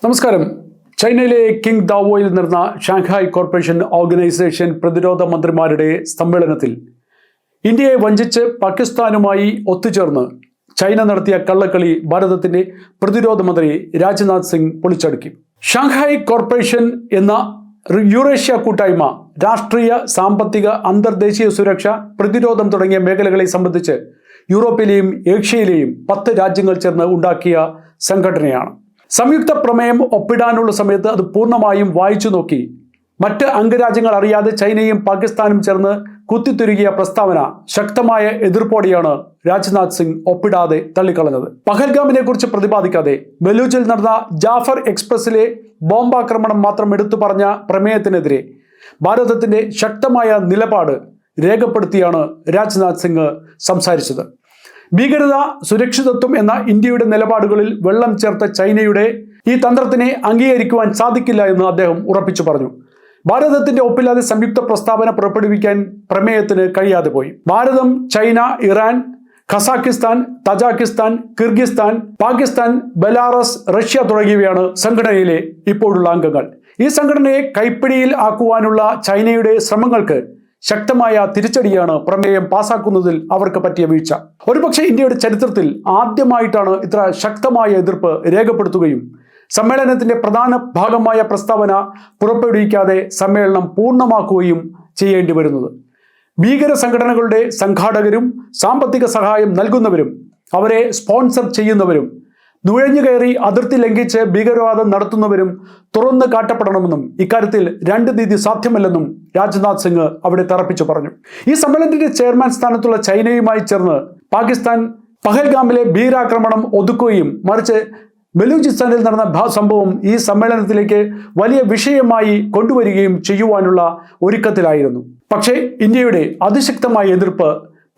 നമസ്കാരം. ചൈനയിലെ കിങ് ദാവോയിൽ നടന്ന ഷാങ്ഹായ് കോർപ്പറേഷൻ ഓർഗനൈസേഷൻ പ്രതിരോധ മന്ത്രിമാരുടെ സമ്മേളനത്തിൽ ഇന്ത്യയെ വഞ്ചിച്ച് പാകിസ്ഥാനുമായി ഒത്തുചേർന്ന് ചൈന നടത്തിയ കള്ളക്കളി ഭാരതത്തിന്റെ പ്രതിരോധ മന്ത്രി രാജ്നാഥ് സിംഗ് പൊളിച്ചടുക്കി. ഷാങ്ഹായ് കോർപ്പറേഷൻ എന്ന യൂറേഷ്യ കൂട്ടായ്മ രാഷ്ട്രീയ, സാമ്പത്തിക, അന്തർദേശീയ സുരക്ഷ, പ്രതിരോധം തുടങ്ങിയ മേഖലകളെ സംബന്ധിച്ച് യൂറോപ്പിലെയും ഏഷ്യയിലെയും 10 രാജ്യങ്ങൾ ചേർന്ന് ഉണ്ടാക്കിയ സംഘടനയാണ്. സംയുക്ത പ്രമേയം ഒപ്പിടാനുള്ള സമയത്ത് അത് പൂർണ്ണമായും വായിച്ചു നോക്കി മറ്റ് അംഗരാജ്യങ്ങൾ അറിയാതെ ചൈനയും പാകിസ്ഥാനും ചേർന്ന് കുത്തിത്തുരുകിയ പ്രസ്താവന ശക്തമായ എതിർപ്പോടെയാണ് രാജ്നാഥ് സിംഗ് ഒപ്പിടാതെ തള്ളിക്കളഞ്ഞത്. പഹൽഗാമിനെ കുറിച്ച് പ്രതിപാദിക്കാതെ ബലൂച്ചിൽ നടന്ന ജാഫർ എക്സ്പ്രസിലെ ബോംബാക്രമണം മാത്രം എടുത്തു പറഞ്ഞ പ്രമേയത്തിനെതിരെ ഭാരതത്തിന്റെ ശക്തമായ നിലപാട് രേഖപ്പെടുത്തിയാണ് രാജ്നാഥ് സിംഗ് സംസാരിച്ചത്. ഭീകരത, സുരക്ഷിതത്വം എന്ന ഇന്ത്യയുടെ നിലപാടുകളിൽ വെള്ളം ചേർത്ത ചൈനയുടെ ഈ തന്ത്രത്തിനെ അംഗീകരിക്കുവാൻ സാധിക്കില്ല എന്ന് അദ്ദേഹം ഉറപ്പിച്ചു പറഞ്ഞു. ഭാരതത്തിന്റെ ഒപ്പില്ലാതെ സംയുക്ത പ്രസ്താവന പുറപ്പെടുവിക്കാൻ പ്രമേയത്തിന് കഴിയാതെ പോയി. Bharatam, China, Iran, Kazakhstan, Tajikistan, Kyrgyzstan, Pakistan, Belarus, Russia തുടങ്ങിയവയാണ് സംഘടനയിലെ ഇപ്പോഴുള്ള അംഗങ്ങൾ. ഈ സംഘടനയെ കൈപ്പിടിയിൽ ആക്കുവാനുള്ള ചൈനയുടെ ശ്രമങ്ങൾക്ക് ശക്തമായ തിരിച്ചടിയാണ് പ്രമേയം പാസാക്കുന്നതിൽ അവർക്ക് പറ്റിയ വീഴ്ച. ഒരുപക്ഷെ ഇന്ത്യയുടെ ചരിത്രത്തിൽ ആദ്യമായിട്ടാണ് ഇത്ര ശക്തമായ എതിർപ്പ് രേഖപ്പെടുത്തുകയും സമ്മേളനത്തിന്റെ പ്രധാന ഭാഗമായ പ്രസ്താവന പുറപ്പെടുവിക്കാതെ സമ്മേളനം പൂർണ്ണമാക്കുകയും ചെയ്യേണ്ടി വരുന്നത്. ഭീകര സംഘടനകളുടെ സംഘാടകരും സാമ്പത്തിക സഹായം നൽകുന്നവരും അവരെ സ്പോൺസർ ചെയ്യുന്നവരും നുഴഞ്ഞുകയറി അതിർത്തി ലംഘിച്ച് ഭീകരവാദം നടത്തുന്നവരും തുറന്നു കാട്ടപ്പെടണമെന്നും ഇക്കാര്യത്തിൽ 2 നീതി സാധ്യമല്ലെന്നും രാജ്നാഥ് സിംഗ് അവിടെ തറപ്പിച്ചു പറഞ്ഞു. ഈ സമ്മേളനത്തിന്റെ ചെയർമാൻ സ്ഥാനത്തുള്ള ചൈനയുമായി ചേർന്ന് പാകിസ്ഥാൻ പഹൽഗാമിലെ ഭീകരാക്രമണം ഒതുക്കുകയും മറിച്ച് ബലൂചിസ്ഥാനിൽ നടന്ന സംഭവം ഈ സമ്മേളനത്തിലേക്ക് വലിയ വിഷയമായി കൊണ്ടുവരികയും ചെയ്യുവാനുള്ള ഒരുക്കത്തിലായിരുന്നു. പക്ഷേ ഇന്ത്യയുടെ അതിശക്തമായ എതിർപ്പ്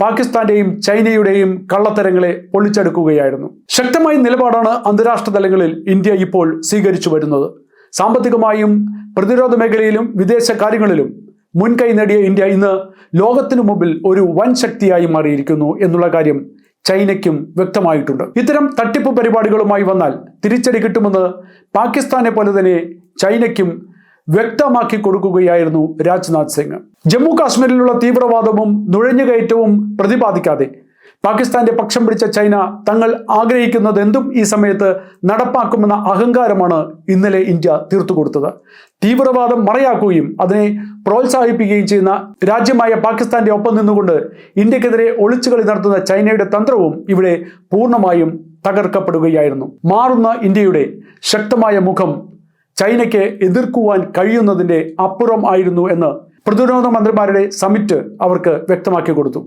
പാകിസ്ഥാന്റെയും ചൈനയുടെയും കള്ളത്തരങ്ങളെ പൊളിച്ചെടുക്കുകയായിരുന്നു. ശക്തമായ നിലപാടാണ് അന്താരാഷ്ട്ര തലങ്ങളിൽ ഇന്ത്യ ഇപ്പോൾ സ്വീകരിച്ചു വരുന്നത്. സാമ്പത്തികമായും പ്രതിരോധ മേഖലയിലും വിദേശ കാര്യങ്ങളിലും മുൻകൈ നേടിയ ഇന്ത്യ ഇന്ന് ലോകത്തിനു മുമ്പിൽ ഒരു വൻ ശക്തിയായി മാറിയിരിക്കുന്നു എന്നുള്ള കാര്യം ചൈനയ്ക്കും വ്യക്തമായിട്ടുണ്ട്. ഇത്തരം തട്ടിപ്പ് പരിപാടികളുമായി വന്നാൽ തിരിച്ചടി കിട്ടുമെന്ന് പാകിസ്ഥാനെ പോലെ തന്നെ ചൈനയ്ക്കും വ്യക്തമാക്കി കൊടുക്കുകയായിരുന്നു രാജ്നാഥ് സിംഗ്. ജമ്മു കാശ്മീരിലുള്ള തീവ്രവാദവും നുഴഞ്ഞുകയറ്റവും പ്രതിപാദിക്കാതെ പാകിസ്ഥാന്റെ പക്ഷം പിടിച്ച ചൈന തങ്ങൾ ആഗ്രഹിക്കുന്നത് എന്തും ഈ സമയത്ത് നടപ്പാക്കുമെന്ന അഹങ്കാരമാണ് ഇന്നലെ ഇന്ത്യ തീർത്തു കൊടുത്തത്. തീവ്രവാദം മറയാക്കുകയും അതിനെ പ്രോത്സാഹിപ്പിക്കുകയും ചെയ്യുന്ന രാജ്യമായ പാകിസ്ഥാന്റെ ഒപ്പം നിന്നുകൊണ്ട് ഇന്ത്യക്കെതിരെ ഒളിച്ചുകളി നടത്തുന്ന ചൈനയുടെ തന്ത്രവും ഇവിടെ പൂർണ്ണമായും തകർക്കപ്പെടുകയായിരുന്നു. മാറുന്ന ഇന്ത്യയുടെ ശക്തമായ മുഖം ചൈനയ്ക്ക് എതിർക്കുവാൻ കഴിയുന്നതിൻ്റെ അപ്പുറം ആയിരുന്നു എന്ന് പ്രതിരോധ മന്ത്രിമാരുടെ സമിറ്റ് അവർക്ക് വ്യക്തമാക്കി കൊടുത്തു.